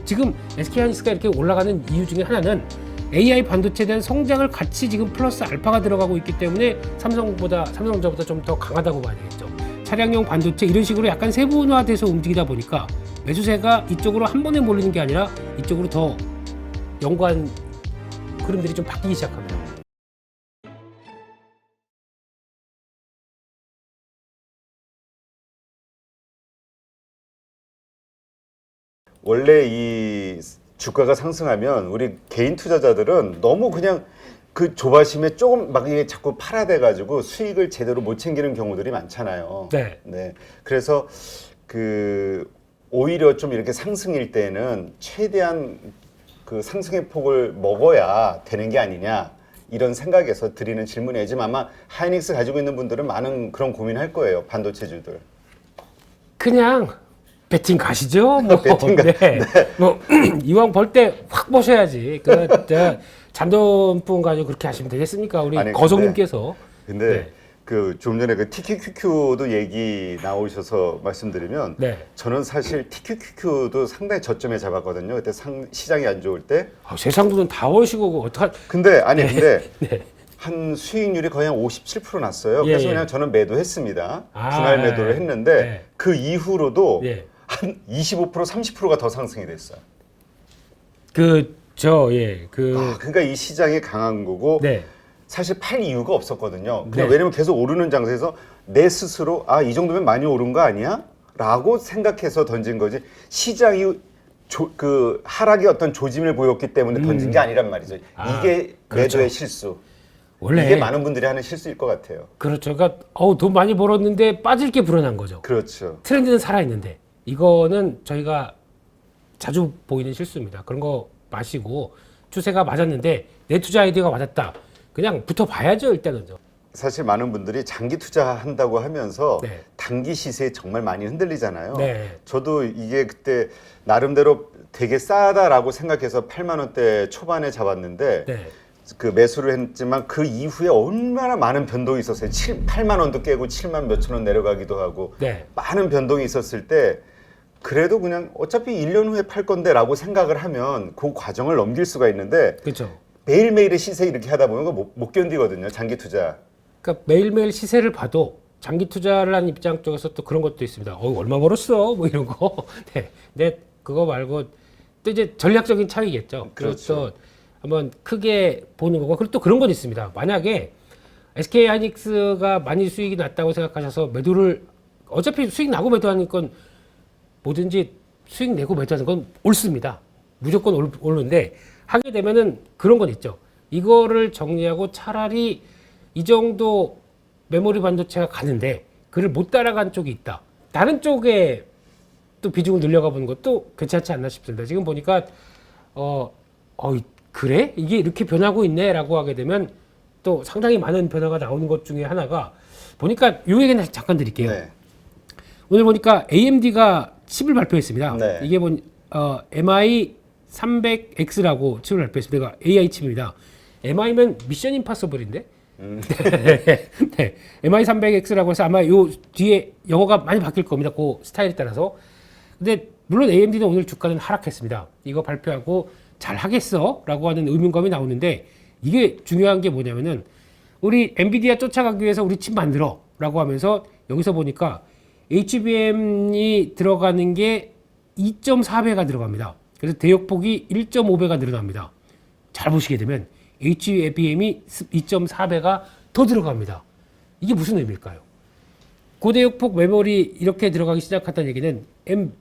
지금 SK하이닉스가 이렇게 올라가는 이유 중에 하나는 AI 반도체에 대한 성장을 같이 지금 플러스 알파가 들어가고 있기 때문에 삼성전자보다 좀 더 강하다고 봐야 되겠죠. 차량용 반도체 이런 식으로 약간 세분화돼서 움직이다 보니까 매수세가 이쪽으로 한 번에 몰리는 게 아니라 이쪽으로 더 연관 흐름들이 좀 바뀌기 시작합니다. 원래 이 주가가 상승하면 우리 개인 투자자들은 너무 그냥 그 조바심에 조금 막 이게 자꾸 팔아대가지고 수익을 제대로 못 챙기는 경우들이 많잖아요. 네. 그래서 그 오히려 좀 이렇게 상승일 때는 최대한 그 상승의 폭을 먹어야 되는 게 아니냐 이런 생각에서 드리는 질문이지만 아마 하이닉스 가지고 있는 분들은 많은 그런 고민할 거예요. 반도체주들. 그냥 배팅 가시죠. 뭐, 배팅 네. 뭐 이왕 벌 때 확 보셔야지. 잔돈뿐 가지고 그렇게 하시면 되겠습니까? 우리 아니, 거성님께서. 근데 네. 그 좀 전에 그 TQQQ도 얘기 나오셔서 말씀드리면 네. 저는 사실 TQQQ도 상당히 저점에 잡았거든요. 그때 시장이 안 좋을 때. 세상 돈은 다 오시고 어떡할? 근데 네. 한 수익률이 거의 한 57% 났어요. 예, 그래서 예. 그냥 저는 매도했습니다. 아, 분할 매도를 했는데 네. 그 이후로도 예. 한 25%, 30%가 더 상승이 됐어요. 그러니까 이 시장이 강한 거고 네. 사실 팔 이유가 없었거든요. 그냥 네. 왜냐면 계속 오르는 장세에서 내 스스로 이 정도면 많이 오른 거 아니야? 라고 생각해서 던진 거지. 시장이 그 하락의 어떤 조짐을 보였기 때문에 던진 게 아니란 말이죠. 이게 그렇죠. 매도의 실수. 원래 이게 많은 분들이 하는 실수일 것 같아요. 그렇죠. 그러니까 돈 많이 벌었는데 빠질 게 불어난 거죠. 그렇죠. 트렌드는 살아 있는데 이거는 저희가 자주 보이는 실수입니다. 그런 거 마시고 추세가 맞았는데 내 투자 아이디어가 맞았다. 그냥 붙어봐야죠 일단은. 사실 많은 분들이 장기 투자한다고 하면서 네. 단기 시세에 정말 많이 흔들리잖아요. 네. 저도 이게 그때 나름대로 되게 싸다라고 생각해서 8만 원대 초반에 잡았는데 네. 그 매수를 했지만 그 이후에 얼마나 많은 변동이 있었어요. 8만 원도 깨고 7만 몇천 원 내려가기도 하고 네. 많은 변동이 있었을 때 그래도 그냥 어차피 1년 후에 팔 건데 라고 생각을 하면 그 과정을 넘길 수가 있는데 그렇죠. 매일매일의 시세 이렇게 하다 보면 그거 못 견디거든요. 장기 투자. 그러니까 매일매일 시세를 봐도 장기 투자를 하는 입장 쪽에서 또 그런 것도 있습니다. 얼마 벌었어? 뭐 이런 거. 네. 근데 그거 말고 또 이제 전략적인 차이겠죠. 그렇죠. 또 한번 크게 보는 거고. 그리고 또 그런 건 있습니다. 만약에 SK하이닉스가 많이 수익이 났다고 생각하셔서 매도를 어차피 수익 나고 매도하는 건 뭐든지 수익 내고 매도하는 건 옳습니다. 무조건 옳은데 하게 되면은 그런 건 있죠. 이거를 정리하고 차라리 이 정도 메모리 반도체가 가는데 그를 못 따라간 쪽이 있다. 다른 쪽에 또 비중을 늘려가 보는 것도 괜찮지 않나 싶습니다. 지금 보니까 그래? 이게 이렇게 변하고 있네라고 하게 되면 또 상당히 많은 변화가 나오는 것 중에 하나가 보니까 요 얘기는 잠깐 드릴게요. 네. 오늘 보니까 AMD가 칩을 발표했습니다. 네. 이게 MI300X라고 칩을 발표했습니다. 이거 AI 칩입니다. MI면 미션 임파서블인데? 네. MI300X라고 해서 아마 요 뒤에 영어가 많이 바뀔 겁니다. 그 스타일에 따라서. 근데 물론 AMD는 오늘 주가는 하락했습니다. 이거 발표하고 잘 하겠어? 라고 하는 의문감이 나오는데 이게 중요한 게 뭐냐면은 우리 엔비디아 쫓아가기 위해서 우리 칩 만들어 라고 하면서 여기서 보니까 HBM이 들어가는 게 2.4배가 들어갑니다. 그래서 대역폭이 1.5배가 늘어납니다. 잘 보시게 되면 HBM이 2.4배가 더 들어갑니다. 이게 무슨 의미일까요? 고대역폭 메모리 이렇게 들어가기 시작했다는 얘기는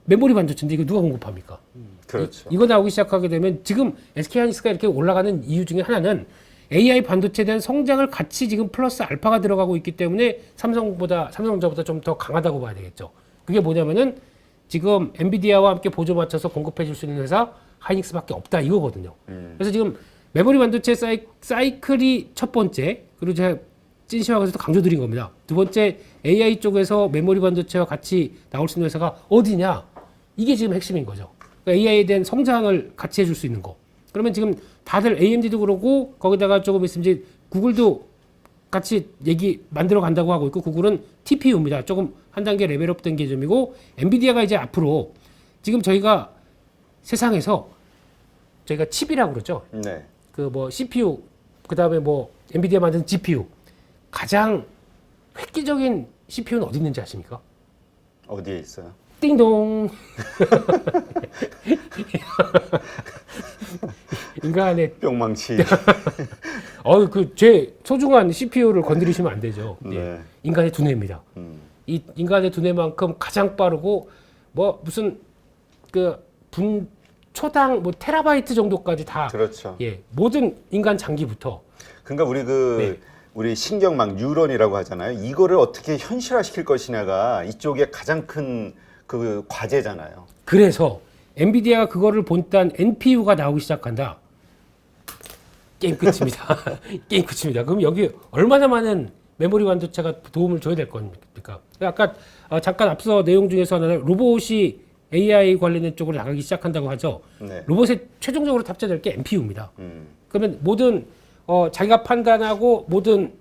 메모리 반도체인데 이거 누가 공급합니까? 그렇죠. 이거 나오기 시작하게 되면 지금 SK하이닉스가 이렇게 올라가는 이유 중에 하나는 AI 반도체에 대한 성장을 같이 지금 플러스 알파가 들어가고 있기 때문에 삼성전자보다 좀 더 강하다고 봐야 되겠죠. 그게 뭐냐면은 지금 엔비디아와 함께 보조 맞춰서 공급해 줄 수 있는 회사 하이닉스밖에 없다 이거거든요. 그래서 지금 메모리 반도체 사이클이 첫 번째, 그리고 제가 찐시황에서도 강조드린 겁니다. 두 번째, AI 쪽에서 메모리 반도체와 같이 나올 수 있는 회사가 어디냐? 이게 지금 핵심인 거죠. 그러니까 AI에 대한 성장을 같이 해줄 수 있는 거. 그러면 지금 다들 AMD도 그러고 거기다가 조금 있으면 이제 구글도 같이 얘기 만들어 간다고 하고 있고 구글은 TPU입니다. 조금 한 단계 레벨업 된 개념이고 엔비디아가 이제 앞으로 지금 저희가 세상에서 저희가 칩이라고 그러죠. 네. 그 뭐 CPU, 그다음에 뭐 엔비디아 만든 GPU 가장 획기적인 CPU는 어디 있는지 아십니까? 어디에 있어요? 띵동. 인간의 뿅망치. 그 제 소중한 CPU를 건드리시면 안 되죠. 네. 예. 인간의 두뇌입니다. 이 인간의 두뇌만큼 가장 빠르고 뭐 무슨 그 초당 뭐 테라바이트 정도까지 다 그렇죠. 예, 모든 인간 장기부터 그러니까 우리 네. 우리 신경망 뉴런이라고 하잖아요. 이거를 어떻게 현실화시킬 것이냐가 이쪽에 가장 큰 그 과제잖아요. 그래서 엔비디아가 그거를 본딴 NPU가 나오기 시작한다. 게임 끝입니다. 게임 끝입니다. 그럼 여기 얼마나 많은 메모리 반도체가 도움을 줘야 될 겁니까? 아까 잠깐 앞서 내용 중에서 하나는 로봇이 AI 관련된 쪽으로 나가기 시작한다고 하죠. 네. 로봇에 최종적으로 탑재될 게 NPU입니다. 그러면 모든 자기가 판단하고 모든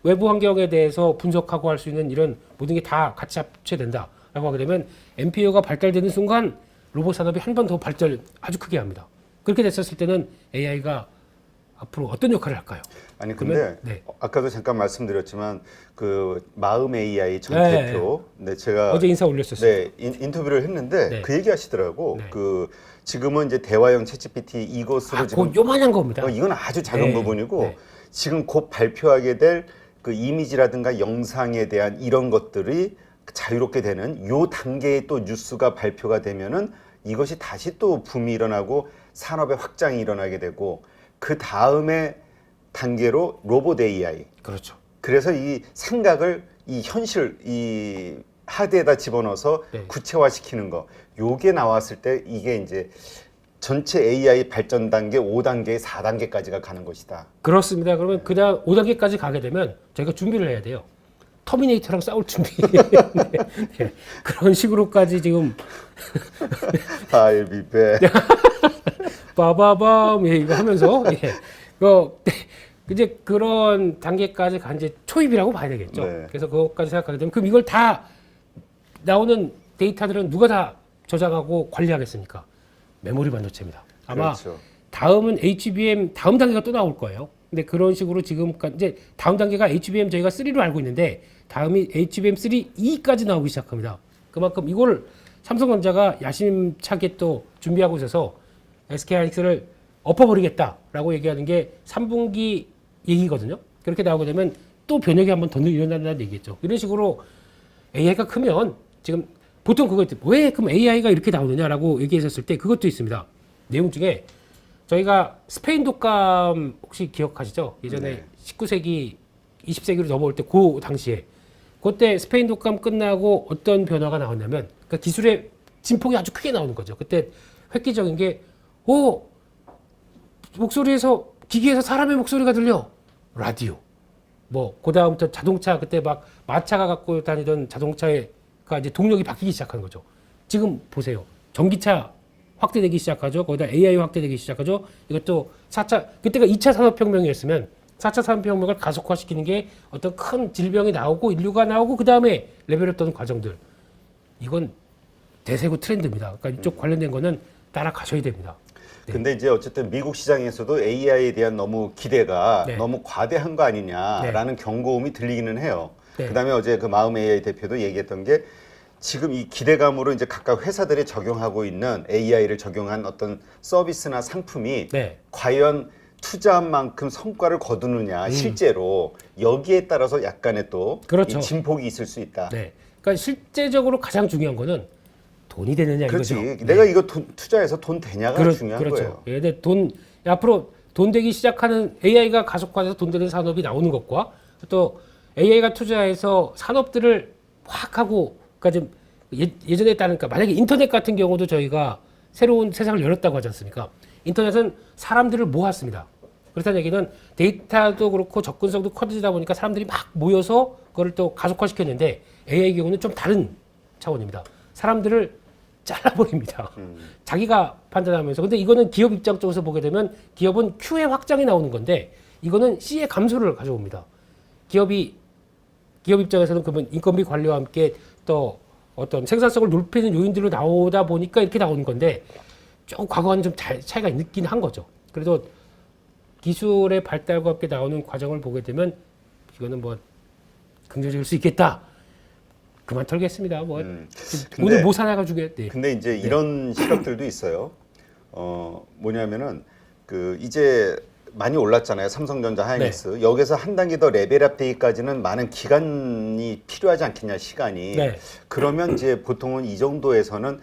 외부 환경에 대해서 분석하고 할 수 있는 이런 모든 게 다 같이 합체된다라고 하게 되면 NPU가 발달되는 순간 로봇 산업이 한 번 더 발달 아주 크게 합니다. 그렇게 됐었을 때는 AI가 앞으로 어떤 역할을 할까요? 아니 근데 그러면, 네. 아까도 잠깐 말씀드렸지만 그 마음 AI 전 네, 대표, 네, 제가 어제 인사 올렸었어요. 네 인터뷰를 했는데 네. 그 얘기하시더라고. 네. 그 지금은 이제 대화형 챗GPT 이것으로 지금 요만한 겁니다. 이건 아주 작은 네, 부분이고 네. 지금 곧 발표하게 될 그 이미지라든가 영상에 대한 이런 것들이 자유롭게 되는 요 단계의 또 뉴스가 발표가 되면은 이것이 다시 또 붐이 일어나고 산업의 확장이 일어나게 되고 그 다음에 단계로 로봇 AI. 그렇죠. 그래서 이 생각을 이 현실 이 하드에다 집어넣어서 네. 구체화시키는 거. 요게 나왔을 때 이게 이제 전체 AI 발전 단계 5단계, 4단계까지가 가는 것이다. 그렇습니다. 그러면 그다음 5단계까지 가게 되면 저희가 준비를 해야 돼요. 터미네이터랑 싸울 준비. 네, 네. 그런 식으로까지 지금 I'll be back. 빠바밤 이거 하면서 이제 그런 단계까지 간 이제 초입이라고 봐야 되겠죠. 네. 그래서 그것까지 생각하게 되면 그럼 이걸 다 나오는 데이터들은 누가 다 저장하고 관리하겠습니까? 메모리 반도체입니다. 아마 그렇죠. 다음은 HBM 다음 단계가 또 나올 거예요. 근데 그런 식으로 지금까지 이제 다음 단계가 HBM 저희가 3로 알고 있는데 다음이 HBM3 E까지 나오기 시작합니다. 그만큼 이거를 삼성전자가 야심차게 또 준비하고 있어서 SK하이닉스를 엎어버리겠다라고 얘기하는 게 3분기 얘기거든요. 그렇게 나오게 되면 또 변혁이 한번 더 일어난다는 얘기겠죠. 이런 식으로 AI가 크면 지금 보통 그거 왜 그럼 AI가 이렇게 나오느냐라고 얘기했었을 때 그것도 있습니다. 내용 중에 저희가 스페인 독감 혹시 기억하시죠? 예전에 네. 19세기, 20세기로 넘어올 때 그 당시에 그때 스페인 독감 끝나고 어떤 변화가 나왔냐면 그러니까 기술의 진폭이 아주 크게 나오는 거죠. 그때 획기적인 게 목소리에서 기기에서 사람의 목소리가 들려. 라디오. 뭐 그다음부터 자동차 그때 막 마차가 갖고 다니던 자동차가 이제 동력이 바뀌기 시작한 거죠. 지금 보세요. 전기차 확대되기 시작하죠. 거기다 AI 확대되기 시작하죠. 이것도 4차 그때가 2차 산업혁명이었으면 4차 산업혁명을 가속화시키는 게 어떤 큰 질병이 나오고 인류가 나오고 그다음에 레벨업 되는 과정들. 이건 대세고 트렌드입니다. 그러니까 이쪽 관련된 거는 따라가셔야 됩니다. 네. 근데 이제 어쨌든 미국 시장에서도 AI에 대한 너무 기대가 네. 너무 과대한 거 아니냐라는 경고음이 들리기는 해요. 네. 그다음에 어제 그 마음 AI 대표도 얘기했던 게 지금 이 기대감으로 이제 각각 회사들이 적용하고 있는 AI를 적용한 어떤 서비스나 상품이 네. 과연 투자한 만큼 성과를 거두느냐 실제로 여기에 따라서 약간의 또 그렇죠. 이 진폭이 있을 수 있다. 네. 그러니까 실제적으로 가장 중요한 거는 돈이 되느냐 그렇지. 이거죠. 내가 이거 투자해서 돈 되냐가 중요한 그렇죠. 거예요. 예, 근데 앞으로 돈 되기 시작하는 AI가 가속화돼서 돈 되는 산업이 나오는 것과 또 AI가 투자해서 산업들을 확 하고 그러니까 좀 예전에 따르니까 만약에 인터넷 같은 경우도 저희가 새로운 세상을 열었다고 하지 않습니까? 인터넷은 사람들을 모았습니다. 그렇다는 얘기는 데이터도 그렇고 접근성도 커지다 보니까 사람들이 막 모여서 그걸 또 가속화시켰는데 AI 경우는 좀 다른 차원입니다. 사람들을 잘라버립니다. 자기가 판단하면서. 근데 이거는 기업 입장 쪽에서 보게 되면 기업은 Q의 확장이 나오는 건데 이거는 C의 감소를 가져옵니다. 기업 입장에서는 그러면 인건비 관리와 함께 또 어떤 생산성을 높이는 요인들로 나오다 보니까 이렇게 나오는 건데 조금 과거와는 좀 차이가 있긴 한 거죠. 그래도 기술의 발달과 함께 나오는 과정을 보게 되면 이거는 뭐 긍정적일 수 있겠다. 그만 털겠습니다. 뭐 오늘 뭐 사나가지고 네. 근데 이제 이런 시각들도 있어요. 뭐냐면은 그 이제 많이 올랐잖아요. 삼성전자, 하이닉스. 네. 여기서 한 단계 더 레벨업 되기까지는 많은 기간이 필요하지 않겠냐, 시간이. 네. 그러면 이제 보통은 이 정도에서는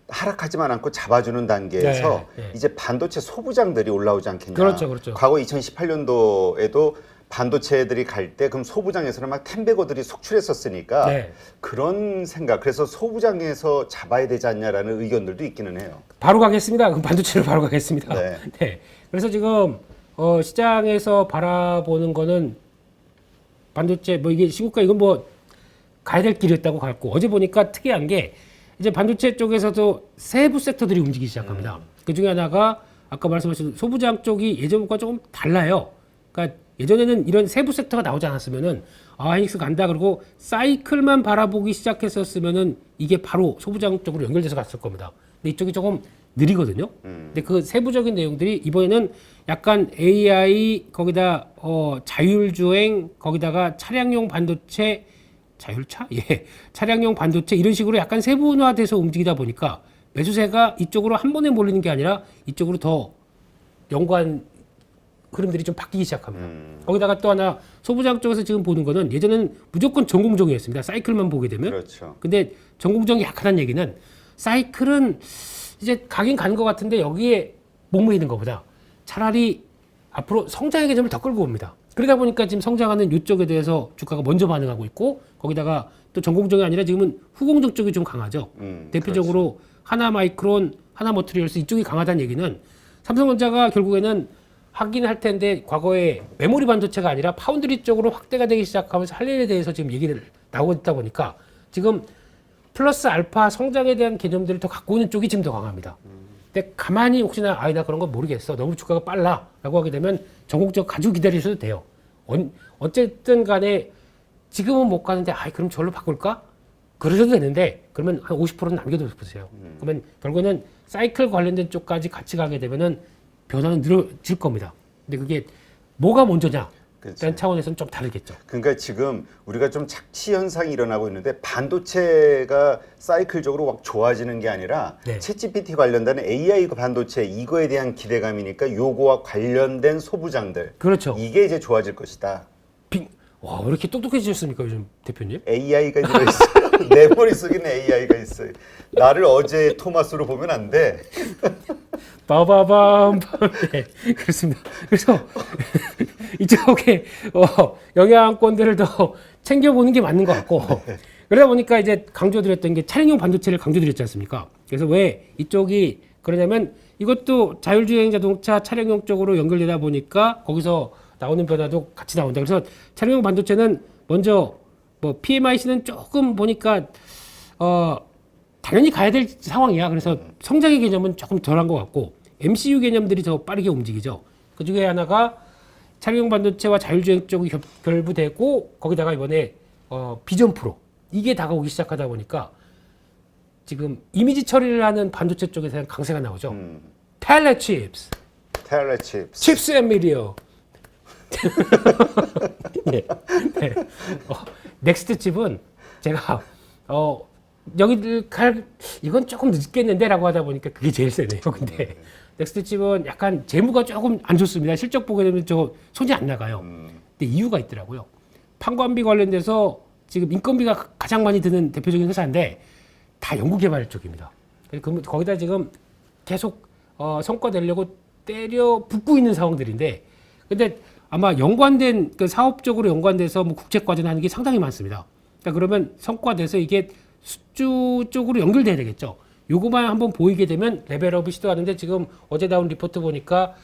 하락하지만 않고 잡아주는 단계에서 네, 네. 이제 반도체 소부장들이 올라오지 않겠냐. 그렇죠, 그렇죠. 과거 2018년도에도 반도체들이 갈 때 그럼 소부장에서는 막 텐베거들이 속출했었으니까 네. 그런 생각. 그래서 소부장에서 잡아야 되지 않냐라는 의견들도 있기는 해요. 바로 가겠습니다. 그럼 반도체로 바로 가겠습니다. 네. 네. 그래서 지금 시장에서 바라보는 거는 반도체 뭐 이게 시국가 이건 뭐 가야 될 길이었다고 갔고 어제 보니까 특이한 게 이제 반도체 쪽에서도 세부 섹터들이 움직이기 시작합니다. 그 중에 하나가 아까 말씀하신 소부장 쪽이 예전과 조금 달라요. 그러니까 예전에는 이런 세부 섹터가 나오지 않았으면은 하이닉스 간다 그러고 사이클만 바라보기 시작했었으면은 이게 바로 소부장 쪽으로 연결돼서 갔을 겁니다. 근데 이쪽이 조금 느리거든요. 근데 그 세부적인 내용들이 이번에는 약간 AI 거기다 자율주행 거기다가 차량용 반도체 자율차? 예. 차량용 반도체 이런 식으로 약간 세분화돼서 움직이다 보니까 매수세가 이쪽으로 한 번에 몰리는 게 아니라 이쪽으로 더 연관 흐름들이 좀 바뀌기 시작합니다. 거기다가 또 하나 소부장 쪽에서 지금 보는 거는 예전에는 무조건 전공정이었습니다. 사이클만 보게 되면. 그렇죠. 근데 전공정이 약하다는 얘기는 사이클은 이제 가긴 가는 것 같은데 여기에 목매이는 것보다 차라리 앞으로 성장의 개념을 더 끌고 옵니다. 그러다 보니까 지금 성장하는 이쪽에 대해서 주가가 먼저 반응하고 있고 거기다가 또 전공정이 아니라 지금은 후공정 쪽이 좀 강하죠. 대표적으로 하나마이크론, 하나머트리얼스 이쪽이 강하다는 얘기는 삼성전자가 결국에는 하긴 할 텐데 과거에 메모리 반도체가 아니라 파운드리 쪽으로 확대가 되기 시작하면서 할 일에 대해서 지금 얘기를 나오고 있다 보니까 지금 플러스 알파 성장에 대한 개념들을 더 갖고 있는 쪽이 지금 더 강합니다. 근데 가만히 혹시나 나 그런 거 모르겠어. 너무 주가가 빨라. 라고 하게 되면 전공적 가지고 기다리셔도 돼요. 어쨌든 간에 지금은 못 가는데 그럼 저로 바꿀까? 그러셔도 되는데 그러면 한 50%는 남겨두세요. 그러면 결국에는 사이클 관련된 쪽까지 같이 가게 되면은 변화는 늘어질 겁니다. 근데 그게 뭐가 먼저냐? 그렇죠. 라는 차원에서는 좀 다르겠죠. 그러니까 지금 우리가 좀 착시 현상이 일어나고 있는데 반도체가 사이클적으로 확 좋아지는 게 아니라 네. 챗GPT 관련된 AI 반도체 이거에 대한 기대감이니까 요거와 관련된 소부장들 그렇죠. 이게 이제 좋아질 것이다. 와, 왜 이렇게 똑똑해지셨습니까, 요즘 대표님? AI가 들어있어요. 내 머릿속에는 AI가 있어요. 나를 어제 토마스로 보면 안 돼. 빠바밤. 네, 그렇습니다. 그래서 이쪽에 영향권들을 더 챙겨보는 게 맞는 것 같고 그러다 보니까 이제 강조드렸던 게 차량용 반도체를 강조드렸지 않습니까? 그래서 왜 이쪽이 그러냐면 이것도 자율주행 자동차 차량용 쪽으로 연결되다 보니까 거기서 나오는 변화도 같이 나온다. 그래서 차량용 반도체는 먼저 뭐 PMIC는 조금 보니까 당연히 가야 될 상황이야. 그래서 성장의 개념은 조금 덜한 것 같고 MCU 개념들이 더 빠르게 움직이죠. 그 중에 하나가 차량용 반도체와 자율주행 쪽이 결부되고 거기다가 이번에 비전 프로 이게 다가오기 시작하다 보니까 지금 이미지 처리를 하는 반도체 쪽에서 강세가 나오죠. 텔레 칩스, 텔레 칩스. 칩스 앤 미디어. 네. 네. 넥스트 칩은 제가 여기들 이건 조금 늦겠는데라고 하다 보니까 그게 제일 세네요. 근데 넥스트 칩은 약간 재무가 조금 안 좋습니다. 실적 보게 되면 저 손이 안 나가요. 근데 이유가 있더라고요. 판관비 관련돼서 지금 인건비가 가장 많이 드는 대표적인 회사인데 다 연구개발 쪽입니다. 거기다 지금 계속 성과 내려고 때려 붓고 있는 상황들인데 근데 아마 연관된 그 사업적으로 연관돼서 뭐 국제과제나 하는 게 상당히 많습니다. 그러니까 그러면 성과돼서 이게 수주 쪽으로 연결돼야 되겠죠. 요거만 한번 보이게 되면 레벨업을 시도하는데 지금 어제 나온 리포트 보니까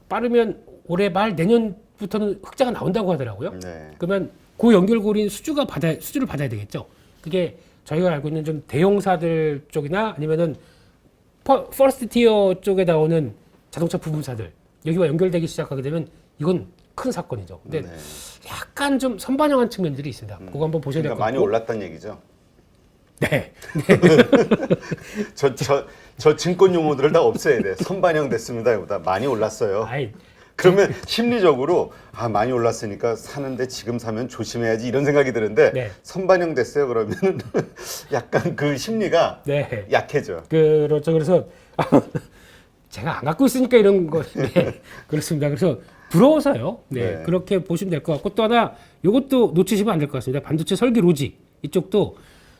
빠르면 올해 말 내년부터는 흑자가 나온다고 하더라고요. 네. 그러면 그 연결고리인 수주를 받아야 되겠죠. 그게 저희가 알고 있는 좀 대형사들 쪽이나 아니면은 퍼스트 티어 쪽에 나오는 자동차 부품사들 여기와 연결되기 시작하게 되면 이건 큰 사건이죠. 근데 네. 약간 좀 선반영한 측면들이 있습니다. 그거 한번 보셔야 될 것 그러니까 같고. 많이 올랐다는 얘기죠. 네. 저 증권 용어들을 다 없애야 돼. 선반영 됐습니다. 보다 많이 올랐어요. 아이, 그러면 심리적으로 아 많이 올랐으니까 사는데 지금 사면 조심해야지 이런 생각이 드는데 네. 선반영 됐어요. 그러면 약간 그 심리가 네. 약해져. 그렇죠. 그래서 제가 안 갖고 있으니까 이런 거 네. 그렇습니다. 그래서 부러워서요. 네. 네. 그렇게 보시면 될 것 같고 또 하나 이것도 놓치시면 안 될 것 같습니다. 반도체 설계 로직 이쪽도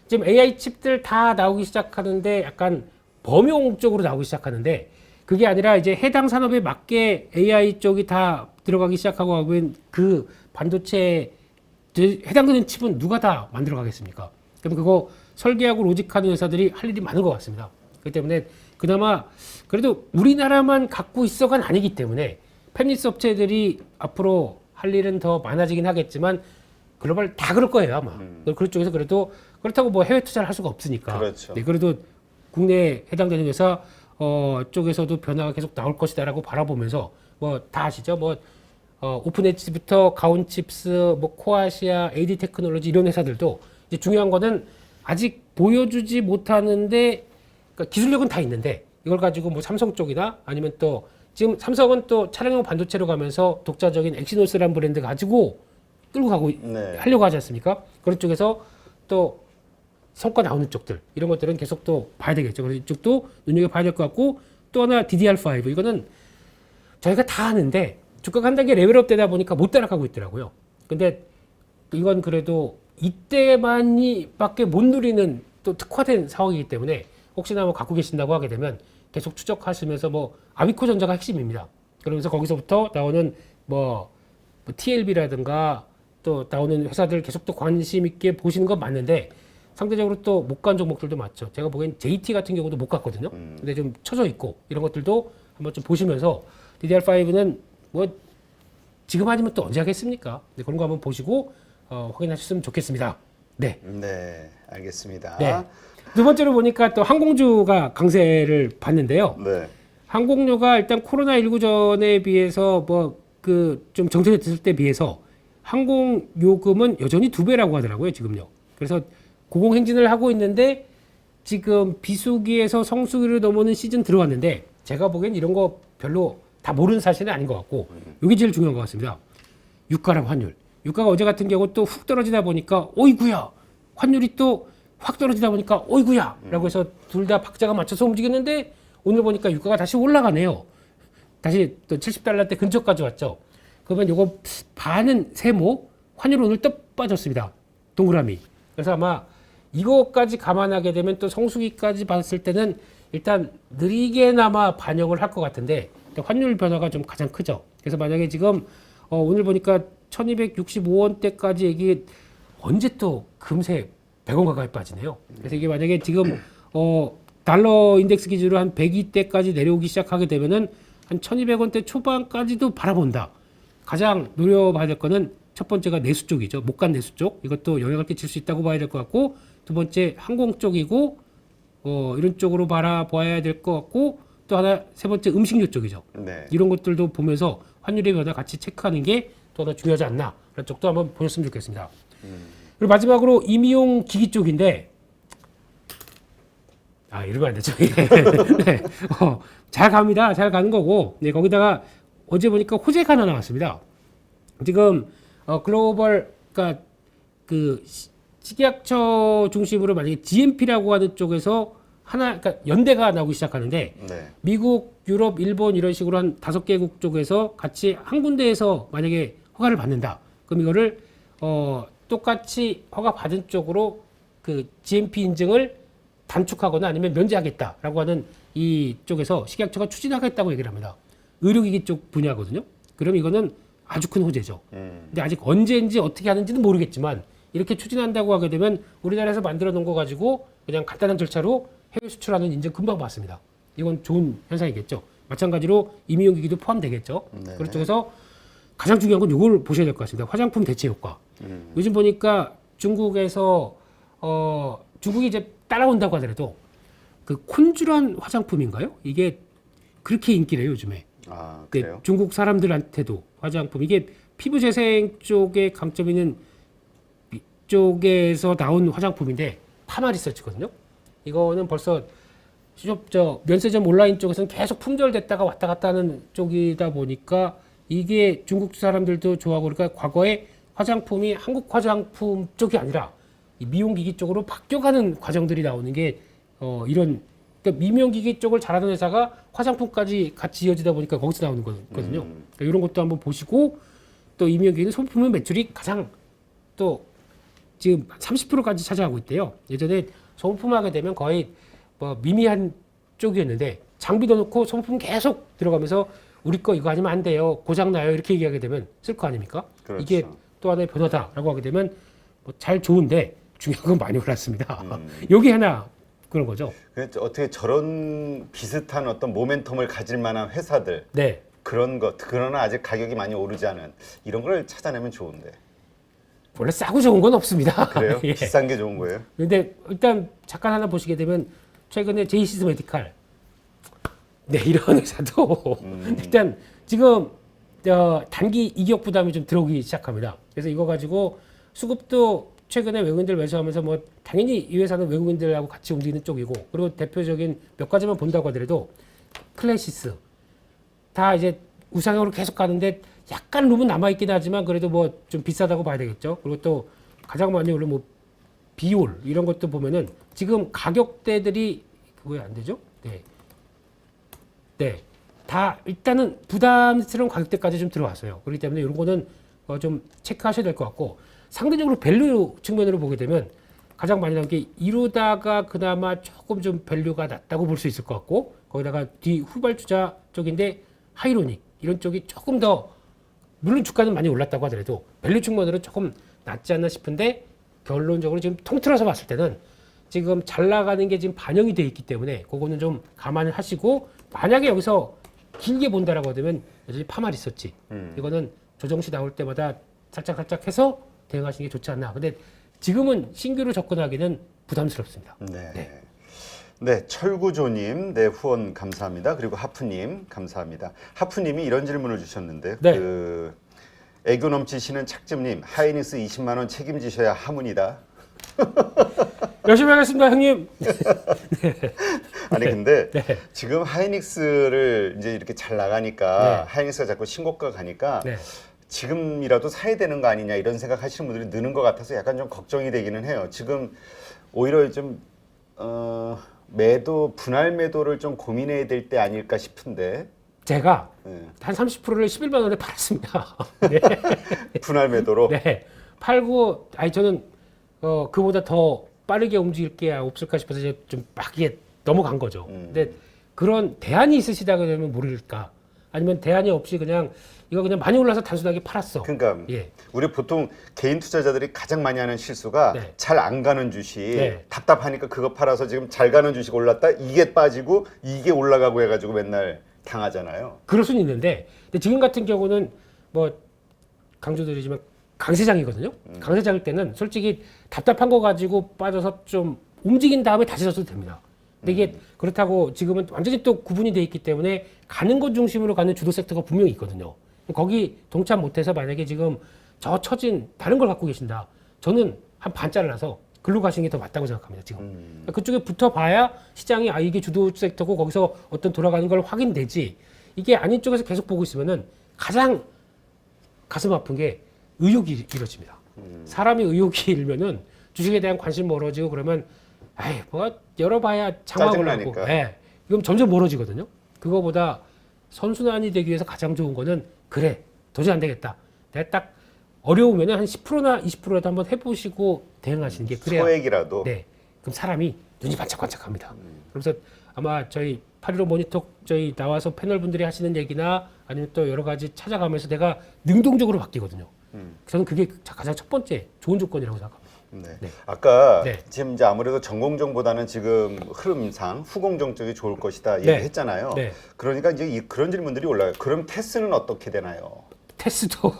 지금 AI 칩들 다 나오기 시작하는데 약간 범용 쪽으로 나오기 시작하는데 그게 아니라 이제 해당 산업에 맞게 AI 쪽이 다 들어가기 시작하고 하면 그 반도체 해당되는 칩은 누가 다 만들어 가겠습니까? 그럼 그거 설계하고 로직하는 회사들이 할 일이 많은 것 같습니다. 그렇기 때문에 그나마 그래도 우리나라만 갖고 있어가 아니기 때문에 팹리스 업체들이 앞으로 할 일은 더 많아지긴 하겠지만 글로벌 다 그럴 거예요 아마. 그런 쪽에서 그래도 그렇다고 뭐 해외 투자를 할 수가 없으니까. 그렇죠. 네, 그래도 국내에 해당되는 회사 쪽에서도 변화가 계속 나올 것이다라고 바라보면서 뭐 다 아시죠? 뭐 오픈 엣지부터 가온칩스, 뭐 코아시아, AD 테크놀로지 이런 회사들도 이제 중요한 거는 아직 보여주지 못하는데 그러니까 기술력은 다 있는데 이걸 가지고 뭐 삼성 쪽이나 아니면 또 지금 삼성은 또 차량용 반도체로 가면서 독자적인 엑시노스라는 브랜드 가지고 끌고 가고 네. 하려고 하지 않습니까? 그런 쪽에서 또 성과 나오는 쪽들 이런 것들은 계속 또 봐야 되겠죠. 그래서 이쪽도 눈여겨봐야 될 것 같고 또 하나 DDR5 이거는 저희가 다 아는데 주가가 한 단계 레벨업 되다 보니까 못 따라가고 있더라고요. 근데 이건 그래도 이때만이밖에 못 누리는 또 특화된 상황이기 때문에 혹시나 뭐 갖고 계신다고 하게 되면 계속 추적하시면서 뭐 아비코 전자가 핵심입니다. 그러면서 거기서부터 나오는 뭐 TLB라든가 또 나오는 회사들 계속 또 관심 있게 보시는 건 맞는데 상대적으로 또 못 간 종목들도 많죠. 제가 보기엔 JT 같은 경우도 못 갔거든요. 근데 좀 쳐져 있고 이런 것들도 한번 좀 보시면서 DDR5는 뭐 지금 아니면 또 언제 하겠습니까? 네, 그런 거 한번 보시고 확인하셨으면 좋겠습니다. 네. 네, 알겠습니다. 네. 두 번째로 보니까 또 항공주가 강세를 봤는데요. 네. 항공료가 일단 코로나19 전에 비해서 뭐 그 좀 정체됐을 때 비해서 항공 요금은 여전히 2배라고 하더라고요, 지금요. 그래서 고공행진을 하고 있는데 지금 비수기에서 성수기를 넘어오는 시즌 들어왔는데 제가 보기엔 이런 거 별로 다 모르는 사실은 아닌 것 같고 이게 제일 중요한 것 같습니다. 유가랑 환율. 유가가 어제 같은 경우 또 훅 떨어지다 보니까 어이구야. 환율이 또 확 떨어지다 보니까 어이구야. 라고 해서 둘 다 박자가 맞춰서 움직였는데 오늘 보니까 유가가 다시 올라가네요. 다시 또 70달러대 근처까지 왔죠. 그러면 요거 반은 세모, 환율 오늘 떡 빠졌습니다. 동그라미. 그래서 아마 이거까지 감안하게 되면 또 성수기까지 봤을 때는 일단 느리게나마 반영을 할 것 같은데 환율 변화가 좀 가장 크죠. 그래서 만약에 지금 오늘 보니까 1265원대까지 이게 언제 또 금세 100원 가까이 빠지네요. 그래서 이게 만약에 지금 달러 인덱스 기준으로 한 102대까지 내려오기 시작하게 되면은 한 1200원대 초반까지도 바라본다. 가장 노려봐야 될 거는 첫 번째가 내수 쪽이죠. 못 간 내수 쪽. 이것도 영향을 끼칠 수 있다고 봐야 될 것 같고 두 번째 항공 쪽이고 이런 쪽으로 바라봐야 될 것 같고 또 하나 세 번째 음식료 쪽이죠. 네. 이런 것들도 보면서 환율의 변화 같이 체크하는 게 또 하나 중요하지 않나 그런 쪽도 한번 보셨으면 좋겠습니다. 그리고 마지막으로 임의용 기기 쪽인데 이러면 안 되죠. 네. 잘 갑니다. 잘 가는 거고 네, 거기다가 어제 보니까 호재가 하나 나왔습니다. 지금 글로벌 그러니까 그 식약처 중심으로 만약에 GMP라고 하는 쪽에서 하나 그러니까 연대가 나오기 시작하는데 네. 미국, 유럽, 일본 이런 식으로 한 5개국 쪽에서 같이 한 군데에서 만약에 허가를 받는다. 그럼 이거를 똑같이 허가 받은 쪽으로 그 GMP 인증을 단축하거나 아니면 면제하겠다라고 하는 이 쪽에서 식약처가 추진하겠다고 얘기를 합니다. 의료기기 쪽 분야거든요. 그럼 이거는 아주 큰 호재죠. 근데 아직 언제인지 어떻게 하는지는 모르겠지만 이렇게 추진한다고 하게 되면 우리나라에서 만들어 놓은 거 가지고 그냥 간단한 절차로 해외 수출하는 인증 금방 받습니다. 이건 좋은 현상이겠죠. 마찬가지로 임의용 기기도 포함되겠죠. 네. 그런 쪽에서 가장 중요한 건 이걸 보셔야 될 것 같습니다. 화장품 대체 효과. 요즘 보니까 중국에서 중국이 이제 따라온다고 하더라도 그 콘주란 화장품인가요? 이게 그렇게 인기래요 요즘에. 그래요? 중국 사람들한테도 화장품 이게 피부 재생 쪽에 강점 있는 쪽에서 나온 화장품인데 파마 리서치거든요. 이거는 벌써 저 면세점 온라인 쪽에서는 계속 품절됐다가 왔다 갔다 하는 쪽이다 보니까 이게 중국 사람들도 좋아하고 그러니까 과거에 화장품이 한국 화장품 쪽이 아니라 이 미용기기 쪽으로 바뀌어가는 과정들이 나오는 게 이런 그러니까 미용기기 쪽을 잘하는 회사가 화장품까지 같이 이어지다 보니까 거기서 나오는 거거든요. 그러니까 이런 것도 한번 보시고 또 이 미용기기는 소모품 매출이 가장 또 지금 30%까지 차지하고 있대요. 예전에 소모품 하게 되면 거의 뭐 미미한 쪽이었는데 장비도 넣고 소모품 계속 들어가면서 우리 거 이거 아니면 안 돼요. 고장 나요. 이렇게 얘기하게 되면 쓸 거 아닙니까? 그렇죠. 이게 또 하나의 변화다라고 하게 되면 뭐 잘 좋은데 중요한 건 많이 올랐습니다. 여기 하나 그런 거죠. 어떻게 저런 비슷한 어떤 모멘텀을 가질 만한 회사들 네. 그런 것 그러나 아직 가격이 많이 오르지 않은 이런 걸 찾아내면 좋은데 원래 싸고 좋은 건 없습니다. 그래요? 예. 비싼 게 좋은 거예요? 근데 일단 잠깐 하나 보시게 되면 최근에 제이시스 메디칼 네 이런 회사도 일단 지금 단기 이격 부담이 좀 들어오기 시작합니다. 그래서 이거 가지고 수급도 최근에 외국인들 매수하면서 뭐 당연히 이 회사는 외국인들하고 같이 움직이는 쪽이고 그리고 대표적인 몇 가지만 본다고 하더라도 클래시스 다 이제 우상향으로 계속 가는데 약간 룸은 남아있긴 하지만 그래도 뭐 좀 비싸다고 봐야 되겠죠. 그리고 또 가장 많이 오른 뭐 비올 이런 것도 보면은 지금 가격대들이 왜 안 되죠? 네. 네. 다 일단은 부담스러운 가격대까지 좀 들어왔어요. 그렇기 때문에 이런 거는 좀 체크하셔야 될 것 같고 상대적으로 밸류 측면으로 보게 되면 가장 많이 나온 게 이루다가 그나마 조금 좀 밸류가 낮다고 볼 수 있을 것 같고 거기다가 뒤 후발주자 쪽인데 하이로닉 이런 쪽이 조금 더 물론 주가는 많이 올랐다고 하더라도 밸류 측면으로 조금 낮지 않나 싶은데 결론적으로 지금 통틀어서 봤을 때는 지금 잘 나가는 게 지금 반영이 돼 있기 때문에 그거는 좀 감안을 하시고 만약에 여기서 길게 본다라고 하면 여전히 파마 리서치 이거는 조정시 나올 때마다 살짝 해서 대응하시는 게 좋지 않나. 근데 지금은 신규로 접근하기는 부담스럽습니다. 네. 네. 네, 철구조님, 네 후원 감사합니다. 그리고 하프님 감사합니다. 하프님이 이런 질문을 주셨는데, 네. 애교 넘치시는 착즙님, 하이닉스 20만 원 책임지셔야 하문이다. 열심히 하겠습니다, 형님. 아니 근데 네. 지금 하이닉스를 이제 이렇게 잘 나가니까 네. 하이닉스가 자꾸 신고가 가니까 네. 지금이라도 사야 되는 거 아니냐 이런 생각 하시는 분들이 느는 것 같아서 약간 좀 걱정이 되기는 해요. 지금 오히려 좀 분할 매도를 좀 고민해야 될 때 아닐까 싶은데. 제가 네. 한 30%를 11만 원에 팔았습니다. 네. 분할 매도로. 네. 팔고 저는 그보다 더 빠르게 움직일 게 없을까 싶어서 이제 좀 막 이게 넘어간 거죠. 근데 그런 대안이 있으시다 그러면 모를까? 아니면 대안이 없이 그냥 이거 그냥 많이 올라서 단순하게 팔았어. 그러니까 예. 우리 보통 개인 투자자들이 가장 많이 하는 실수가 네. 잘 안 가는 주식 네. 답답하니까 그거 팔아서 지금 잘 가는 주식 올랐다 이게 빠지고 이게 올라가고 해가지고 맨날 당하잖아요. 그럴 수는 있는데 근데 지금 같은 경우는 뭐 강조드리지만 강세장이거든요. 강세장일 때는 솔직히 답답한 거 가지고 빠져서 좀 움직인 다음에 다시 섰어도 됩니다. 근데 이게 그렇다고 지금은 완전히 또 구분이 돼 있기 때문에 가는 것 중심으로 가는 주도 섹터가 분명히 있거든요. 거기 동참 못해서 만약에 지금 저 처진 다른 걸 갖고 계신다. 저는 한 반 잘라서 글로 가시는 게 더 맞다고 생각합니다. 지금 그쪽에 붙어봐야 시장이 이게 주도 섹터고 거기서 어떤 돌아가는 걸 확인되지. 이게 아닌 쪽에서 계속 보고 있으면은 가장 가슴 아픈 게 의욕이 잃어집니다. 사람이 의욕이 일면은 주식에 대한 관심 멀어지고 그러면 뭐 열어봐야 장마고 나고. 짜증나니까. 예. 그럼 점점 멀어지거든요. 그거보다 선순환이 되기 위해서 가장 좋은 거는 그래 도저히 안 되겠다. 내가 딱 어려우면 한 10%나 20%라도 한번 해보시고 대응하시는 게 그래야. 소액이라도. 네. 그럼 사람이 눈이 반짝반짝합니다. 그래서 아마 저희 8.15 모니터 저희 나와서 패널 분들이 하시는 얘기나 아니면 또 여러 가지 찾아가면서 내가 능동적으로 바뀌거든요. 저는 그게 가장 첫 번째 좋은 조건이라고 생각합니다. 네. 네. 아까 네. 지금 이제 아무래도 전공정보다는 지금 흐름상 후공정 쪽이 좋을 것이다 네. 얘기했잖아요. 네. 그러니까 이제 그런 질문들이 올라요. 그럼 테스는 어떻게 되나요? 테스도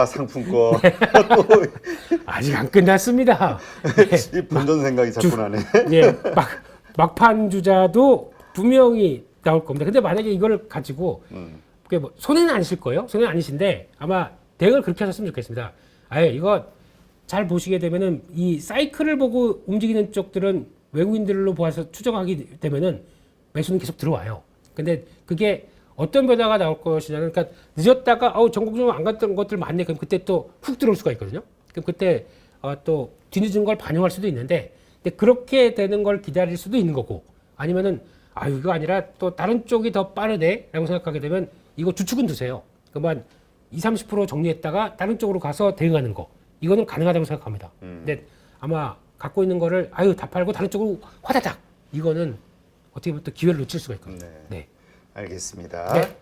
상품권 아직 안 끝났습니다. 이 본전 생각이 자꾸 나네. 예, 막판 주자도 분명히 나올 겁니다. 근데 만약에 이걸 가지고 그게 뭐 손해는 아니실 거예요. 손해는 아니신데 아마 대응을 그렇게 하셨으면 좋겠습니다. 이거 잘 보시게 되면은 이 사이클을 보고 움직이는 쪽들은 외국인들로 보아서 추정하게 되면은 매수는 계속 들어와요. 근데 그게 어떤 변화가 나올 것이냐는, 그러니까 늦었다가 전국적으로 안 갔던 것들 많네. 그럼 그때 또 훅 들어올 수가 있거든요. 그럼 그때 또 뒤늦은 걸 반영할 수도 있는데, 근데 그렇게 되는 걸 기다릴 수도 있는 거고, 아니면은 이거 아니라 또 다른 쪽이 더 빠르네라고 생각하게 되면 이거 주축은 두세요. 그만 20-30% 정리했다가 다른 쪽으로 가서 대응하는 거, 이거는 가능하다고 생각합니다. 근데 아마 갖고 있는 거를 다 팔고 다른 쪽으로 화다닥, 이거는 어떻게 보면 또 기회를 놓칠 수가 있거든요. 네. 네. 알겠습니다. 네.